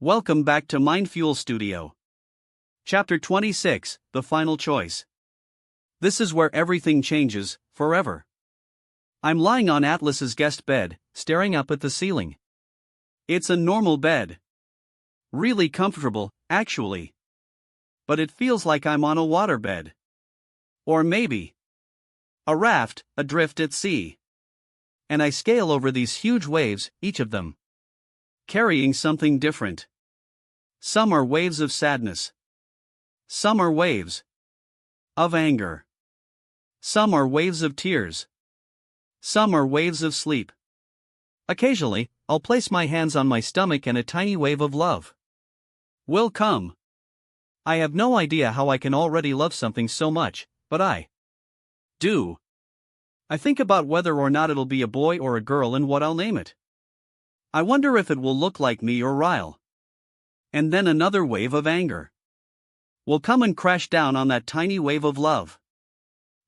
Welcome back to Mindfuel Studio. Chapter 26, The Final Choice. This is where everything changes, forever. I'm lying on Atlas's guest bed, staring up at the ceiling. It's a normal bed. Really comfortable, actually. But it feels like I'm on a waterbed. Or maybe a raft, adrift at sea. And I scale over these huge waves, each of them carrying something different. Some are waves of sadness. Some are waves of anger. Some are waves of tears. Some are waves of sleep. Occasionally, I'll place my hands on my stomach and a tiny wave of love will come. I have no idea how I can already love something so much, but I do. I think about whether or not it'll be a boy or a girl and what I'll name it. I wonder if it will look like me or Ryle. And then another wave of anger will come and crash down on that tiny wave of love.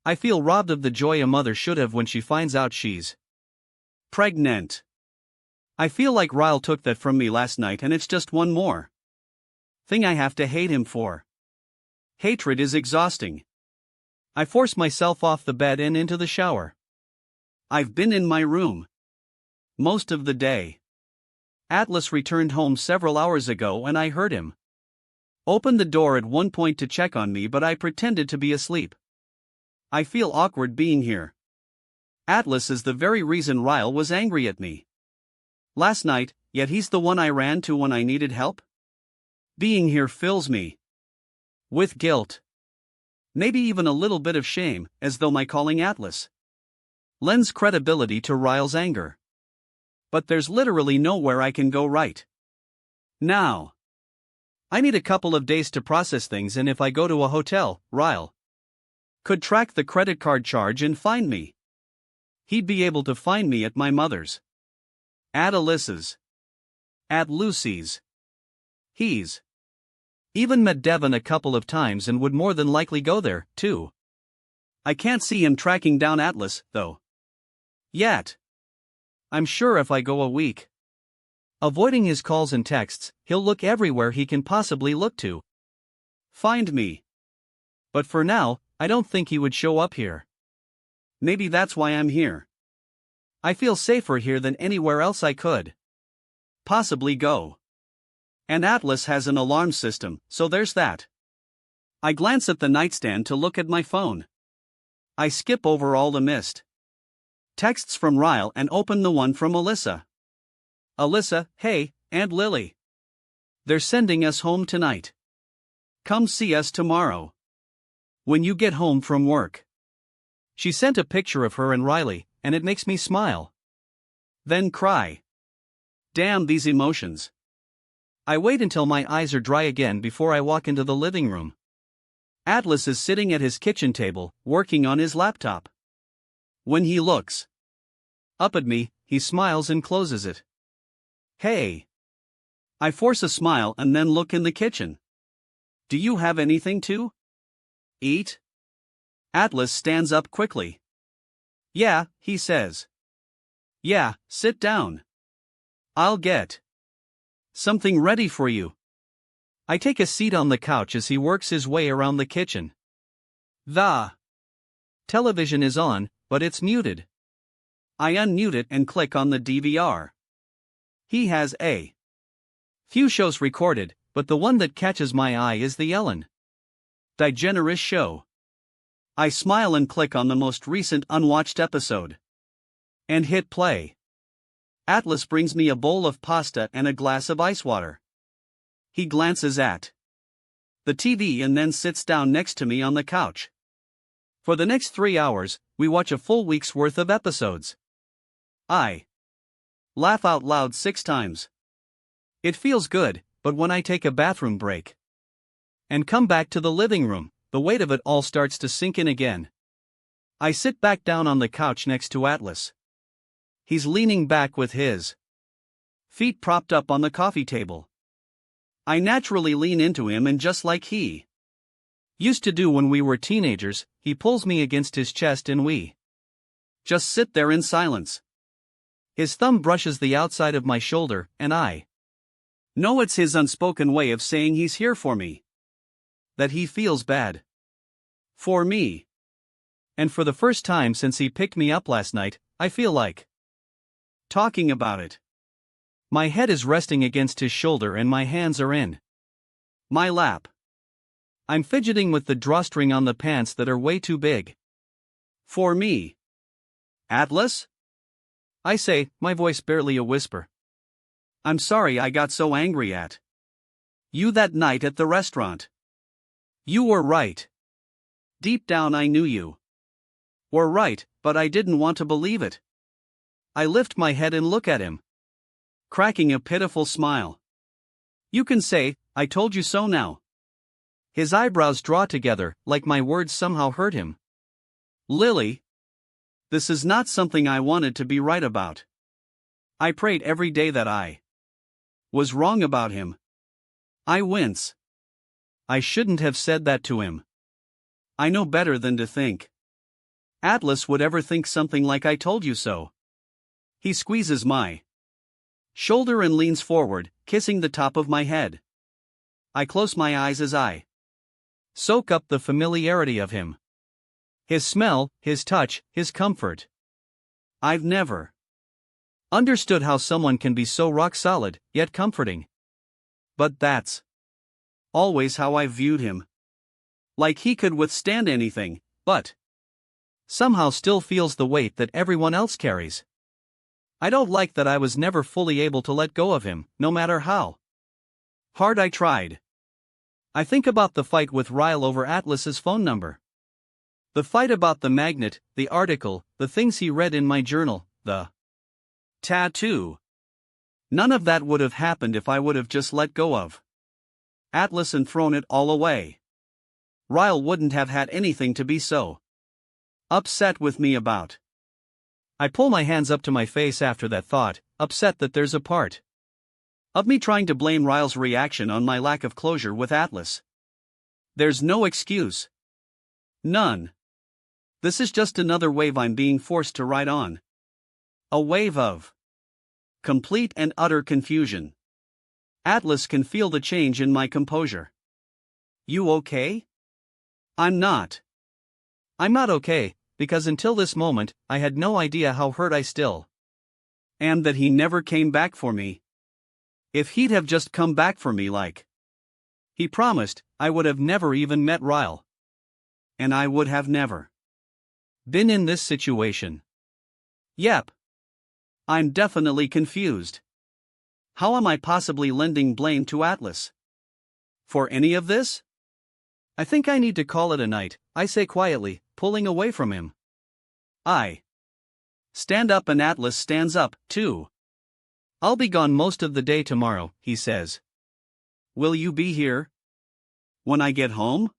I feel robbed of the joy a mother should have when she finds out she's pregnant. I feel like Ryle took that from me last night, and it's just one more thing I have to hate him for. Hatred is exhausting. I force myself off the bed and into the shower. I've been in my room most of the day. Atlas returned home several hours ago and I heard him open the door at one point to check on me, but I pretended to be asleep. I feel awkward being here. Atlas is the very reason Ryle was angry at me last night, yet he's the one I ran to when I needed help. Being here fills me with guilt. Maybe even a little bit of shame, as though my calling Atlas lends credibility to Ryle's anger. But there's literally nowhere I can go right now. I need a couple of days to process things, and if I go to a hotel, Ryle could track the credit card charge and find me. He'd be able to find me at my mother's, at Alyssa's, at Lucy's. He's even met Devon a couple of times and would more than likely go there, too. I can't see him tracking down Atlas, though. Yet. I'm sure if I go a week avoiding his calls and texts, he'll look everywhere he can possibly look to find me. But for now, I don't think he would show up here. Maybe that's why I'm here. I feel safer here than anywhere else I could possibly go. And Atlas has an alarm system, so there's that. I glance at the nightstand to look at my phone. I skip over all the missed texts from Ryle and open the one from Alyssa. Alyssa, hey, Aunt Lily. They're sending us home tonight. Come see us tomorrow when you get home from work. She sent a picture of her and Riley, and it makes me smile. Then cry. Damn these emotions. I wait until my eyes are dry again before I walk into the living room. Atlas is sitting at his kitchen table, working on his laptop. When he looks up at me, he smiles and closes it. Hey. I force a smile and then look in the kitchen. Do you have anything to eat? Atlas stands up quickly. Yeah, he says. Yeah, sit down. I'll get something ready for you. I take a seat on the couch as he works his way around the kitchen. The television is on, but it's muted. I unmute it and click on the DVR. He has a few shows recorded, but the one that catches my eye is the Ellen DeGeneres show. I smile and click on the most recent unwatched episode and hit play. Atlas brings me a bowl of pasta and a glass of ice water. He glances at the TV and then sits down next to me on the couch. For the next 3 hours, we watch a full week's worth of episodes. I laugh out loud 6 times. It feels good, but when I take a bathroom break and come back to the living room, the weight of it all starts to sink in again. I sit back down on the couch next to Atlas. He's leaning back with his feet propped up on the coffee table. I naturally lean into him, and just like he used to do when we were teenagers, he pulls me against his chest and we just sit there in silence. His thumb brushes the outside of my shoulder, and I No, it's his unspoken way of saying he's here for me. That he feels bad. For me. And for the first time since he picked me up last night, I feel like talking about it. My head is resting against his shoulder and my hands are in my lap. I'm fidgeting with the drawstring on the pants that are way too big for me. Atlas? I say, my voice barely a whisper. I'm sorry I got so angry at you that night at the restaurant. You were right. Deep down I knew you were right, but I didn't want to believe it. I lift my head and look at him, cracking a pitiful smile. You can say, I told you so now. His eyebrows draw together, like my words somehow hurt him. Lily, this is not something I wanted to be right about. I prayed every day that I was wrong about him. I wince. I shouldn't have said that to him. I know better than to think Atlas would ever think something like I told you so. He squeezes my shoulder and leans forward, kissing the top of my head. I close my eyes as I soak up the familiarity of him. His smell, his touch, his comfort. I've never understood how someone can be so rock solid, yet comforting. But that's always how I've viewed him. Like he could withstand anything, but somehow still feels the weight that everyone else carries. I don't like that I was never fully able to let go of him, no matter how hard I tried. I think about the fight with Ryle over Atlas's phone number. The fight about the magnet, the article, the things he read in my journal, the tattoo. None of that would have happened if I would have just let go of Atlas and thrown it all away. Ryle wouldn't have had anything to be so upset with me about. I pull my hands up to my face after that thought, upset that there's a part of me trying to blame Ryle's reaction on my lack of closure with Atlas. There's no excuse. None. This is just another wave I'm being forced to ride on. A wave of complete and utter confusion. Atlas can feel the change in my composure. You okay? I'm not. I'm not okay, because until this moment, I had no idea how hurt I still am that he never came back for me. If he'd have just come back for me like he promised, I would have never even met Ryle. And I would have never been in this situation. Yep. I'm definitely confused. How am I possibly lending blame to Atlas for any of this? I think I need to call it a night, I say quietly, pulling away from him. I stand up and Atlas stands up, too. I'll be gone most of the day tomorrow, he says. Will you be here when I get home?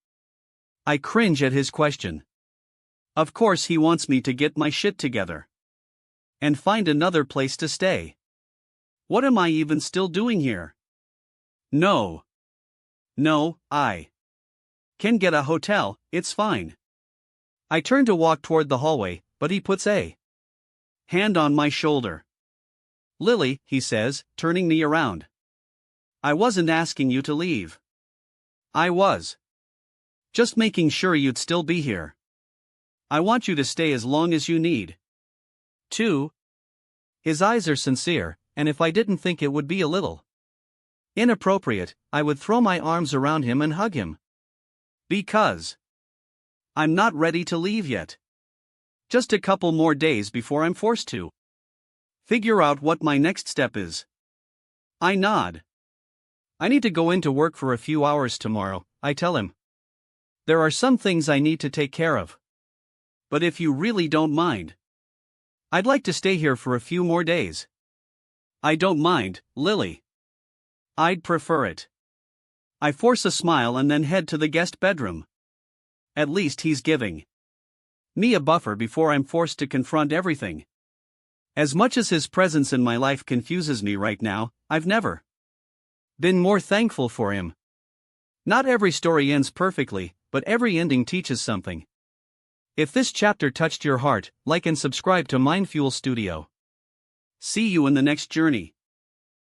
I cringe at his question. Of course he wants me to get my shit together and find another place to stay. What am I even still doing here? No, I can get a hotel, it's fine. I turn to walk toward the hallway, but he puts a hand on my shoulder. Lily, he says, turning me around. I wasn't asking you to leave. I was just making sure you'd still be here. I want you to stay as long as you need to. His eyes are sincere, and if I didn't think it would be a little inappropriate, I would throw my arms around him and hug him. Because I'm not ready to leave yet. Just a couple more days before I'm forced to figure out what my next step is. I nod. I need to go into work for a few hours tomorrow, I tell him. There are some things I need to take care of. But if you really don't mind, I'd like to stay here for a few more days. I don't mind, Lily. I'd prefer it. I force a smile and then head to the guest bedroom. At least he's giving me a buffer before I'm forced to confront everything. As much as his presence in my life confuses me right now, I've never been more thankful for him. Not every story ends perfectly, but every ending teaches something. If this chapter touched your heart, like and subscribe to Mindfuel Studio. See you in the next journey.